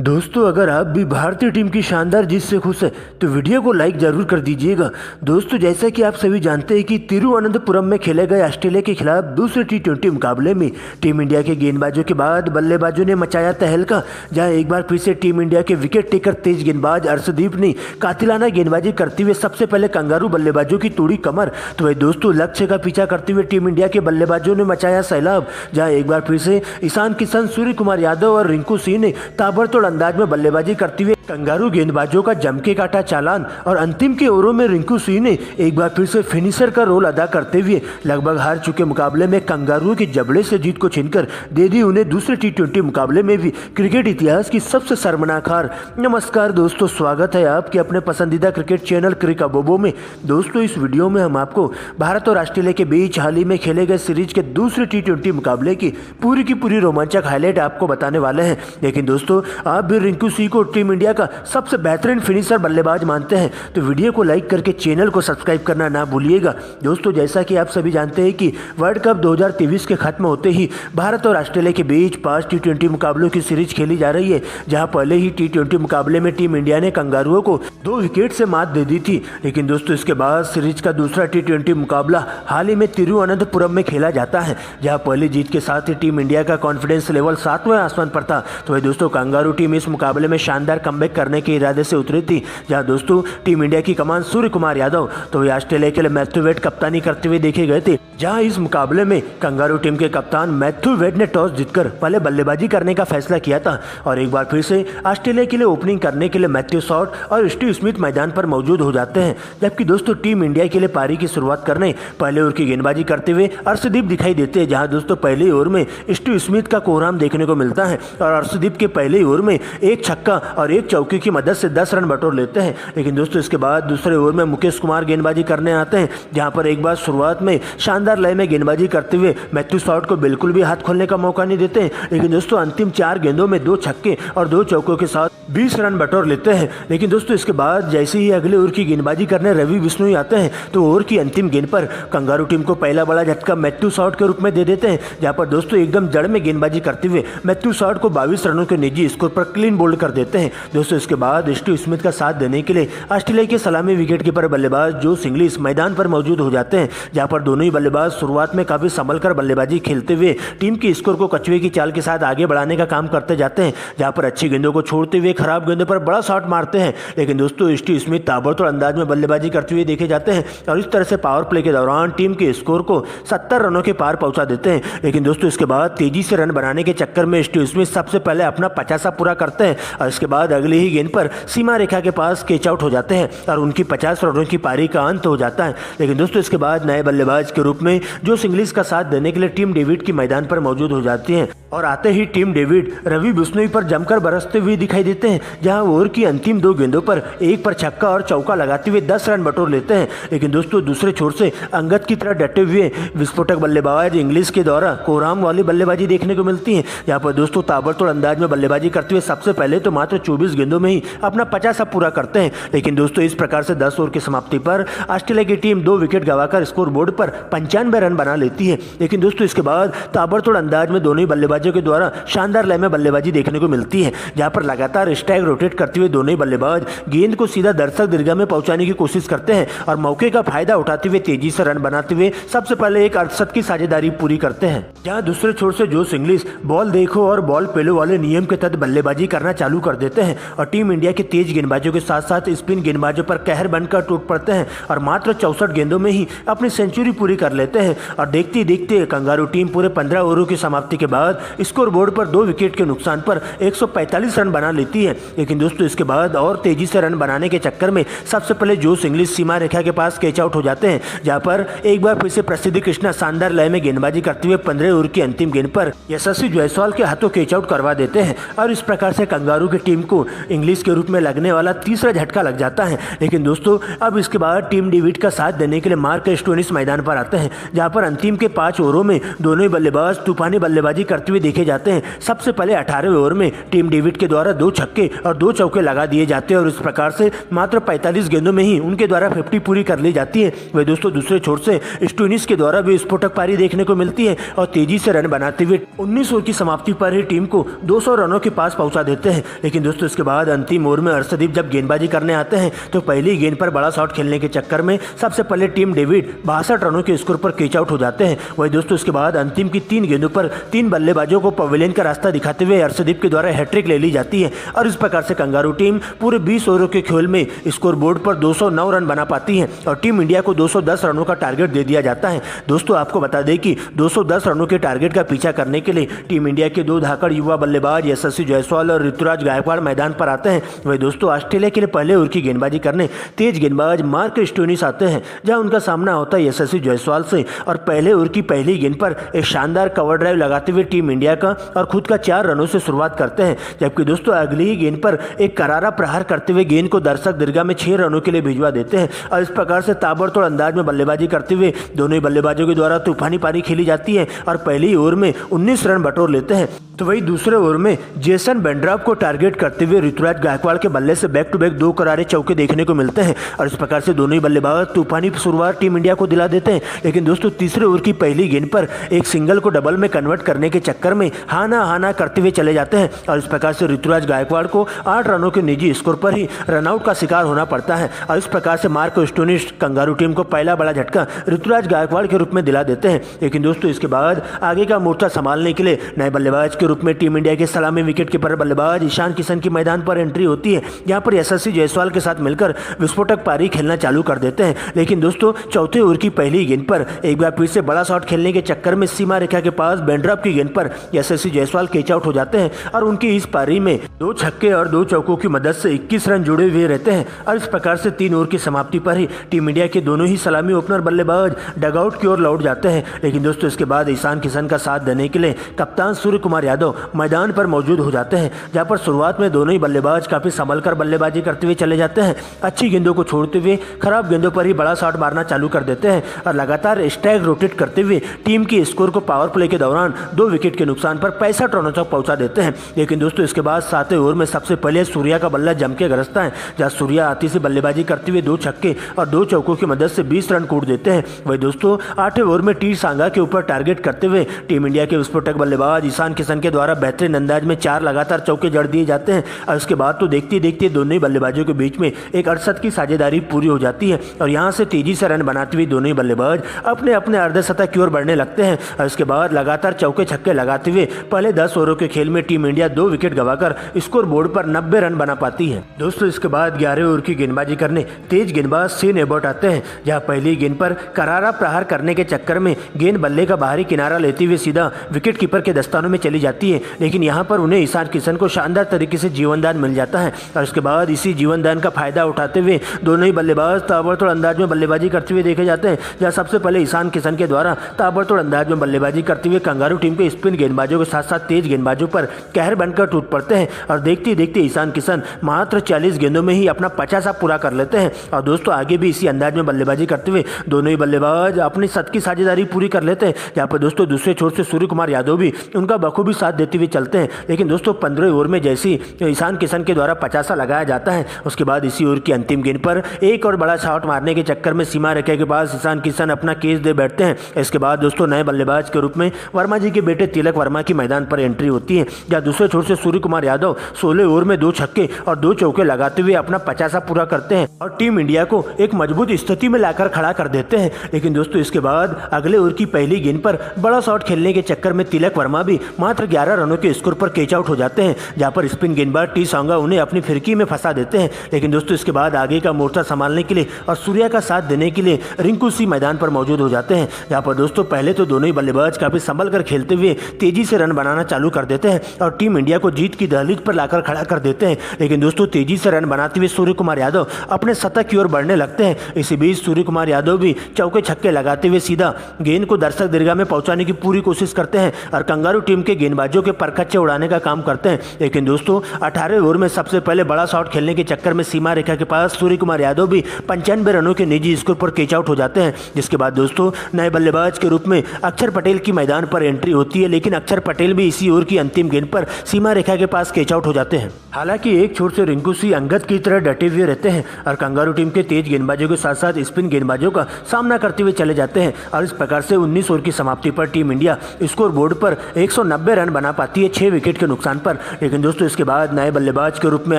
दोस्तों अगर आप भी भारतीय टीम की शानदार जीत से खुश हैं तो वीडियो को लाइक जरूर कर दीजिएगा। दोस्तों जैसा कि आप सभी जानते हैं कि तिरुवनंतपुरम में खेले गए ऑस्ट्रेलिया के खिलाफ दूसरे T20 मुकाबले में टीम इंडिया के गेंदबाजों के बाद बल्लेबाजों ने मचाया तहलका, जहां एक बार फिर से टीम इंडिया के विकेट टेकर तेज गेंदबाज अर्शदीप ने कातिलाना गेंदबाजी करते हुए सबसे पहले कंगारू बल्लेबाजों की तोड़ी कमर। तो वही दोस्तों लक्ष्य का पीछा करते हुए टीम इंडिया के बल्लेबाजों ने मचाया सैलाब, जहां एक बार फिर से ईशान किशन, सूर्य कुमार यादव और रिंकू सिंह ने ताबड़तोड़ अंदाज में बल्लेबाजी करते हुए कंगारू गेंदबाजों का जम के काटा चालान। और अंतिम के ओवरों में रिंकू सिंह ने एक बार फिर से फिनिशर का रोल अदा करते हुए लगभग हार चुके मुकाबले में कंगारुओं के जबड़े से जीत को छीनकर दे दी उन्हें दूसरे T20 मुकाबले में भी क्रिकेट इतिहास की सबसे शर्मनाक हार। नमस्कार दोस्तों, स्वागत है आपके अपने पसंदीदा क्रिकेट चैनल क्रिकबोबो में। दोस्तों इस वीडियो में हम आपको भारत और ऑस्ट्रेलिया के बीच हाल ही में खेले गए सीरीज के दूसरे T20 मुकाबले की पूरी रोमांचक हाईलाइट आपको बताने वाले हैं। लेकिन दोस्तों आप भी रिंकू सिंह को टीम इंडिया का सबसे बेहतरीन फिनिशर बल्लेबाज मानते हैं तो वीडियो को लाइक करके चैनल को सब्सक्राइब करना ना भूलिएगा। दोस्तों जैसा कि आप सभी जानते हैं कि वर्ल्ड कप 2023 के खत्म होते ही भारत और ऑस्ट्रेलिया के बीच 5 T20 मुकाबलों की सीरीज खेली जा रही है, जहां पहले ही T20 मुकाबले में टीम इंडिया ने कंगारुओं को 2 विकेट से मात दे दी थी। लेकिन दोस्तों इसके बाद सीरीज का दूसरा T20 मुकाबला हाल ही में तिरुवनंतपुरम में खेला जाता है, जहां पहली जीत के साथ ही टीम इंडिया का कॉन्फिडेंस लेवल 7वें आसमान पर था। तो वही दोस्तों कंगारू टीम इस मुकाबले में शानदार कमबैक करने के इरादे से उतरी थी, जहां दोस्तों टीम इंडिया की कमान सूर्य कुमार यादव तो वे ऑस्ट्रेलिया के लिए मैथ्यू वेड कप्तानी करते हुए देखे गए थे। जहां इस मुकाबले में कंगारू टीम के कप्तान मैथ्यू वेड ने टॉस जीतकर पहले बल्लेबाजी करने का फैसला किया था और एक बार फिर से ऑस्ट्रेलिया के लिए ओपनिंग करने के लिए मैथ्यू शॉट और स्टीव स्मिथ मैदान पर मौजूद हो जाते हैं। जबकि दोस्तों टीम इंडिया के लिए पारी की शुरुआत करने पहले ओवर की गेंदबाजी करते हुए अर्शदीप दिखाई देते हैं, जहां दोस्तों पहले ओवर में स्टीव स्मिथ का कोहराम देखने को मिलता है और अर्शदीप के पहले ओवर में एक छक्का और एक चौके की मदद से 10 रन बटोर लेते हैं। लेकिन दोस्तों इसके बाद दूसरे ओवर में मुकेश कुमार गेंदबाजी करने आते हैं, जहां पर एक बार शुरुआत में शानदार लय में गेंदबाजी करते हुए मैथ्यू शॉट को बिल्कुल भी हाथ खोलने का मौका नहीं देते हैं। लेकिन दोस्तों अंतिम 4 गेंदों में 2 छक्के और 2 चौकों के साथ 20 रन बटोर लेते हैं। लेकिन दोस्तों इसके बाद जैसे ही अगले ओवर की गेंदबाजी करने रवि बिश्नोई आते हैं तो ओवर की अंतिम गेंद पर कंगारू टीम को पहला बड़ा झटका मैथ्यू शॉट के रूप में दे देते हैं, जहां पर दोस्तों एकदम जड़ में गेंदबाजी करते हुए मैथ्यू शॉट को 22 रनों के निजी स्कोर पर क्लीन बोल्ड कर देते हैं। दोस्तों इसके बाद स्टीव स्मिथ का साथ देने के लिए ऑस्ट्रेलिया के सलामी विकेटकीपर बल्लेबाज जोश इंग्लिश मैदान पर मौजूद हो जाते हैं, जहां पर दोनों ही बल्लेबाज शुरुआत में काफी संभल कर बल्लेबाजी खेलते हुए टीम के स्कोर को कछुए की चाल के साथ आगे बढ़ाने का काम करते जाते हैं, जहां पर अच्छी गेंदों को छोड़ते हुए खराब गेंदों पर बड़ा शॉट मारते हैं। लेकिन दोस्तों स्टीव स्मिथ ताबड़तोड़ अंदाज में बल्लेबाजी करते हुए देखे जाते हैं और इस तरह से पावर प्ले के दौरान टीम के स्कोर को 70 रनों के पार पहुंचा देते हैं। लेकिन दोस्तों इसके बाद तेजी से रन बनाने के चक्कर में स्टीव स्मिथ सबसे पहले अपना 50 पूरा करते हैं और इसके बाद अगली ही गेंद पर सीमा रेखा के पास कैच आउट हो जाते हैं और उनकी 50 रनों की पारी का अंत हो जाता है। लेकिन दोस्तों इसके बाद नए बल्लेबाज के रूप में जोश इंग्लिश का साथ देने के लिए टीम डेविड की मैदान पर मौजूद हो जाती है और आते ही टीम डेविड रवि बिश्नोई पर जमकर बरसते हुए दिखाई देते हैं, जहां ओवर की अंतिम 2 गेंदों पर एक पर छक्का और चौका लगाते हुए 10 रन बटोर लेते हैं। लेकिन दोस्तों दूसरे छोर से अंगद की तरह डटे हुए विस्फोटक बल्लेबाज इंग्लिश के द्वारा कोहराम वाली बल्लेबाजी देखने को मिलती है, जहां पर दोस्तों ताबड़तोड़ अंदाज में बल्लेबाजी करते हुए सबसे पहले तो मात्र 24 गेंदों में ही अपना 50 पूरा करते हैं। लेकिन दोस्तों इस प्रकार से 10 ओवर की समाप्ति पर ऑस्ट्रेलिया की टीम 2 विकेट गंवाकर स्कोर बोर्ड पर 95 रन बना लेती है। लेकिन दोस्तों इसके बाद ताबड़तोड़ अंदाज में दोनों ही बल्लेबाजों के द्वारा शानदार लय में बल्लेबाजी देखने को मिलती है, जहां पर लगातार स्ट्राइक रोटेट करते हुए दोनों ही बल्लेबाज गेंद को सीधा दर्शक दीर्घा में पहुंचाने की कोशिश करते हैं और मौके का फायदा उठाते हुए तेजी से रन बनाते हुए सबसे पहले एक अर्धशतक की साझेदारी पूरी करते हैं। जहां दूसरे छोर से जोश इंग्लिश बॉल देखो और बॉल पेलो वाले नियम के तहत बल्लेबाजी करना चालू कर देते हैं और टीम इंडिया के तेज गेंदबाजों के साथ साथ स्पिन गेंदबाजों पर कहर बनकर टूट पड़ते हैं और मात्र 64 गेंदों में ही अपनी सेंचुरी पूरी कर लेते हैं। और देखते ही देखते कंगारू टीम पूरे 15 ओवरों की समाप्ति के बाद स्कोर बोर्ड पर 2 विकेट के नुकसान पर 145 रन बना लेती है। लेकिन दोस्तों इसके बाद और तेजी से रन बनाने के चक्कर में सबसे पहले जोश इंग्लिश सीमा रेखा के पास कैच आउट हो जाते हैं, जहां पर एक बार फिर से प्रसिद्ध कृष्णा शानदार लय में गेंदबाजी करते हुए 15 ओवर की अंतिम गेंद पर यशस्वी जायसवाल के हाथों कैच आउट करवा देते हैं और इस प्रकार से कंगारू की टीम को इंग्लिश के रूप में लगने वाला तीसरा झटका लग जाता है। लेकिन दोस्तों अब इसके बाद टीम डेविड का साथ देने के लिए मार्क स्टोइनिस मैदान पर आते हैं, जहां पर अंतिम के 5 ओवरों में दोनों ही बल्लेबाज तूफानी बल्लेबाजी करते हुए देखे जाते हैं। सबसे पहले 18वें ओवर में टीम डेविड के द्वारा 2 छक्के और 2 चौके लगा दिए जाते हैं और इस प्रकार से मात्र 45 गेंदों में ही उनके द्वारा 50 पूरी कर ली जाती है। वह दोस्तों दूसरे छोर से स्टोइनिस के द्वारा भी स्फोटक पारी देखने को मिलती है और तेजी से रन बनाते हुए 19 ओवर की समाप्ति पर ही टीम को 200 रनों के पास पहुंचा देते हैं। लेकिन दोस्तों इसके बाद अंतिम ओवर में अर्शदीप जब गेंदबाजी करने आते हैं तो पहली गेंद पर बड़ा शॉट खेलने के चक्कर में सबसे पहले टीम डेविड 62 रनों के स्कोर पर कैच आउट हो जाते हैं। वही दोस्तों इसके बाद अंतिम की 3 गेंदों पर 3 बल्लेबाजों को पवेलियन का रास्ता दिखाते हुए अर्शदीप के द्वारा हैट्रिक ले ली जाती है और इस प्रकार से कंगारू टीम पूरे 20 ओवरों के खेल में स्कोर बोर्ड पर 209 रन बना पाती है और टीम इंडिया को 210 रनों का टारगेट दे दिया जाता है। दोस्तों आपको बता दें कि 210 रनों के टारगेट का पीछा करने के लिए टीम इंडिया के 2 धाकड़ युवा बल्लेबाज यशस्वी जायसवाल और ऋतुराज गायकवाड़ मैदान पर आते हैं। वही दोस्तों ऑस्ट्रेलिया के लिए पहले ओवर की गेंदबाजी करने तेज गेंदबाज मार्क स्टोनिस आते हैं, जहां उनका सामना होता है यशस्वी जायसवाल से और पहले ओवर की पहली गेंद पर एक शानदार कवर ड्राइव लगाते हुए टीम इंडिया का और खुद का 4 रनों से शुरुआत करते हैं। जबकि दोस्तों अगली ही गेंद पर एक करारा प्रहार करते हुए गेंद को दर्शक दीर्घा में 6 रनों के लिए भिजवा देते हैं और इस प्रकार से ताबड़तोड़ अंदाज में बल्लेबाजी करते हुए दोनों ही बल्लेबाजों के द्वारा तूफानी पारी खेली जाती है और पहली ओवर में 19 रन बटोर लेते हैं। तो वही दूसरे ओवर में जेसन बेंड्राप को टारगेट करते हुए ऋतुराज गायकवाड़ के बल्ले से बैक टू बैक 2 करारे चौके देखने को मिलते हैं और इस प्रकार से दोनों ही बल्लेबाज तूफानी शुरुआत टीम इंडिया को दिला देते हैं। लेकिन दोस्तों तीसरे ओवर की पहली गेंद पर एक सिंगल को डबल में कन्वर्ट करने के चक्कर में हाना करते हुए चले जाते हैं और इस प्रकार से ऋतुराज गायकवाड़ को 8 रनों के निजी स्कोर पर ही रनआउट का शिकार होना पड़ता है और इस प्रकार से मार्क स्टोनिस कंगारू टीम को पहला बड़ा झटका ऋतुराज गायकवाड़ के रूप में दिला देते हैं। लेकिन दोस्तों इसके बाद आगे का मोर्चा संभालने के लिए नए बल्लेबाज के रूप में टीम इंडिया के सलामी विकेट कीपर बल्लेबाज ईशान किशन की मैदान पर एंट्री होती है, जहां पर यशस्वी जायसवाल के साथ मिलकर विस्फोटक पारी खेलना चालू कर देते हैं। लेकिन दोस्तों चौथे ओवर की पहली गेंद पर एक बार फिर से बड़ा शॉट खेलने के चक्कर में सीमा रेखा के पास बेंड्राप की गेंद पर यशस्वी जायसवाल कैच आउट हो जाते हैं और उनकी इस पारी में 2 छक्के और 2 चौकों की मदद से 21 रन जुड़े हुए रहते हैं और इस प्रकार से 3 ओवर की समाप्ति पर ही टीम इंडिया के दोनों ही सलामी ओपनर बल्लेबाज डगआउट की ओर लौट जाते हैं। लेकिन दोस्तों इसके बाद ईशान किशन का साथ देने के लिए कप्तान सूर्य कुमार यादव मैदान पर मौजूद हो जाते हैं, जहां पर शुरुआत में दोनों ही बल्लेबाज काफी संभल कर बल्लेबाजी करते हुए चले जाते हैं। अच्छी गेंदों को छोड़ते हुए खराब गेंदों पर ही बड़ा शॉट मारना चालू कर देते हैं और लगातार स्ट्राइक रोटेट करते हुए टीम की स्कोर को पावर प्ले के दौरान 2 विकेट के नुकसान पर 65 रनों तक पहुंचा देते हैं। लेकिन दोस्तों इसके बाद 7वें ओवर में सबसे पहले सूर्या का बल्ला जम के गरजता है, जहां सूर्या आती से बल्लेबाजी करते हुए 2 छक्के और 2 चौकों की मदद से 20 रन कूट देते हैं। वही दोस्तों 8वें ओवर में टी सांगा के ऊपर टारगेट करते हुए टीम इंडिया के विस्फोटक बल्लेबाज ईशान किशन के द्वारा बेहतरीन अंदाज में 4 लगातार चौके जड़ दिए जाते हैं और उसके बाद तो देखते देखते दोनों ही बल्लेबाजों के बीच में एक 68 की साझेदारी पूरी हो जाती है और यहां से तेजी से रन बनाते हुए दोनों ही बल्लेबाज अपने अपने अर्धशतक की ओर बढ़ने लगते हैं और इसके बाद लगातार चौके छक्के लगाते हुए पहले 10 ओवरों के खेल में टीम इंडिया 2 विकेट गंवाकर स्कोर बोर्ड पर 90 रन बना पाती है। दोस्तों इसके बाद 11वें ओवर की गेंदबाजी करने तेज गेंदबाज शेन एबॉट आते हैं, जहां पहली गेंद पर करारा प्रहार करने के चक्कर में गेंद बल्ले का बाहरी किनारा लेते हुए सीधा विकेट कीपर के दस्तानों में चली जाती है। लेकिन यहां पर उन्हें ईशान किशन को शानदार तरीके से जीवनदान मिल जाता है और उसके बाद इसी जीवनदान का फायदा उठाते हुए दोनों ही बल्लेबाज ताबड़तोड़ अंदाज में बल्लेबाजी करते हुए देखे जाते हैं, जहां सबसे पहले ईशान किशन के द्वारा ताबड़तोड़ अंदाज में बल्लेबाजी करते हुए कंगारू टीम के स्पिन गेंदबाजों के साथ साथ तेज गेंदबाजों पर कहर बनकर टूट पड़ते हैं और देखते देखते ईशान किशन मात्र 40 गेंदों में ही अपना 50 पूरा कर लेते हैं। और दोस्तों आगे भी इसी अंदाज में बल्लेबाजी करते हुए दोनों ही बल्लेबाज अपनी 7 की साझेदारी पूरी कर लेते हैं, जहां पर दोस्तों दूसरे छोर से सूर्य कुमार यादव भी उनका बखूबी साथ देते हुए चलते हैं। लेकिन दोस्तों 15वें ओवर में जैसी ईशान किशन के द्वारा 50 लगाया जाता है, उसके बाद इसी ओवर की अंतिम गेंद पर एक और बड़ा शॉट मारने के चक्कर में सीमा रेखा के पास ईशान किशन अपना केस दे बैठते हैं। इसके बाद दोस्तों नए बल्लेबाज के रूप में वर्मा जी के बेटे तिलक वर्मा की मैदान पर एंट्री होती है, जहां दूसरे छोर से सूर्य कुमार यादव 16 ओवर में 2 छक्के और 2 चौके लगाते हुए अपना 50 पूरा करते हैं और टीम इंडिया को एक मजबूत स्थिति में लाकर खड़ा कर देते हैं। लेकिन दोस्तों इसके बाद अगले ओवर की पहली गेंद पर बड़ा शॉट खेलने के चक्कर में तिलक वर्मा भी मात्र 11 रनों के स्कोर पर कैच आउट हो जाते हैं, जहां पर स्पिन गेंदबाज टी सांगा उन्हें अपनी फिरकी में फंसा देते हैं। लेकिन दोस्तों इसके बाद आगे का मोर्चा संभालने के लिए और सूर्या का साथ देने के लिए रिंकू सिंह मैदान पर मौजूद हो जाते हैं, जहां पर दोस्तों पहले तो दोनों ही बल्लेबाज काफी संभल कर खेलते हुए तेजी से रन बनाना चालू कर देते हैं और टीम इंडिया को जीत की दहलीज पर लाकर खड़ा कर देते हैं। लेकिन दोस्तों तेजी से रन बनाते हुए सूर्य कुमार यादव अपने शतक की ओर बढ़ने लगते हैं। इसी बीच सूर्य कुमार यादव भी चौके छक्के लगाते हुए सीधा गेंद को दर्शक दीर्घा में पहुंचाने की पूरी कोशिश करते हैं और कंगारू टीम के गेंदबाजों के परखच्चे उड़ाने का काम करते हैं। लेकिन दोस्तों 18वें ओवर में सबसे पहले बड़ा शॉट खेलने के चक्कर में सीमा रेखा के पास सूर्य कुमार यादव भी 95 रनों के निजी स्कोर पर कैच आउट हो जाते हैं, जिसके बाद दोस्तों नए बल्लेबाज के रूप में अक्षर पटेल की मैदान पर एंट्री होती है। लेकिन अक्षर पटेल भी इसी ओवर की अंतिम गेंद पर सीमा रेखा के पास कैच आउट हो जाते हैं। हालांकि एक छोर से रिंकू सिंह अंगद की तरह डटे हुए रहते हैं और कंगारू टीम के तेज गेंदबाजों के साथ साथ स्पिन गेंदबाजों का सामना करते हुए चले जाते हैं और इस प्रकार से 19 ओवर की समाप्ति पर टीम इंडिया स्कोर बोर्ड पर 190 रन बना पाती है 6 विकेट के नुकसान पर। लेकिन दोस्तों इसके बाद नए बल्लेबाज के रूप में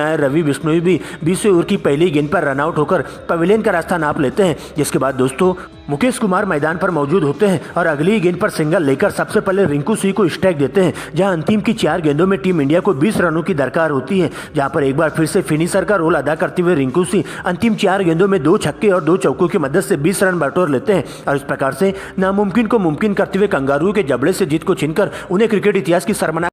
आए रवि बिश्नोई भी 20वें ओवर की पहली गेंद पर रनआउट होकर पवेलियन का रास्ता नाप लेते हैं। जिसके बाद दोस्तों मुकेश कुमार मैदान पर मौजूद होते हैं और अगली गेंद पर सिंगल लेकर सबसे पहले रिंकू सिंह को स्ट्राइक देते हैं, जहां अंतिम की 4 गेंदों में टीम इंडिया को 20 रनों की दरकार होती है। जहां पर एक बार फिर से फिनिशर का रोल अदा करते हुए रिंकू सिंह अंतिम 4 गेंदों में 2 छक्के और 2 चौकों की मदद से 20 रन बटोर लेते हैं और इस प्रकार से नामुमकिन को मुमकिन करते हुए कंगारू के जबड़े से जीत को छीनकर उन्हें क्रिकेट इतिहास की शर्मनाक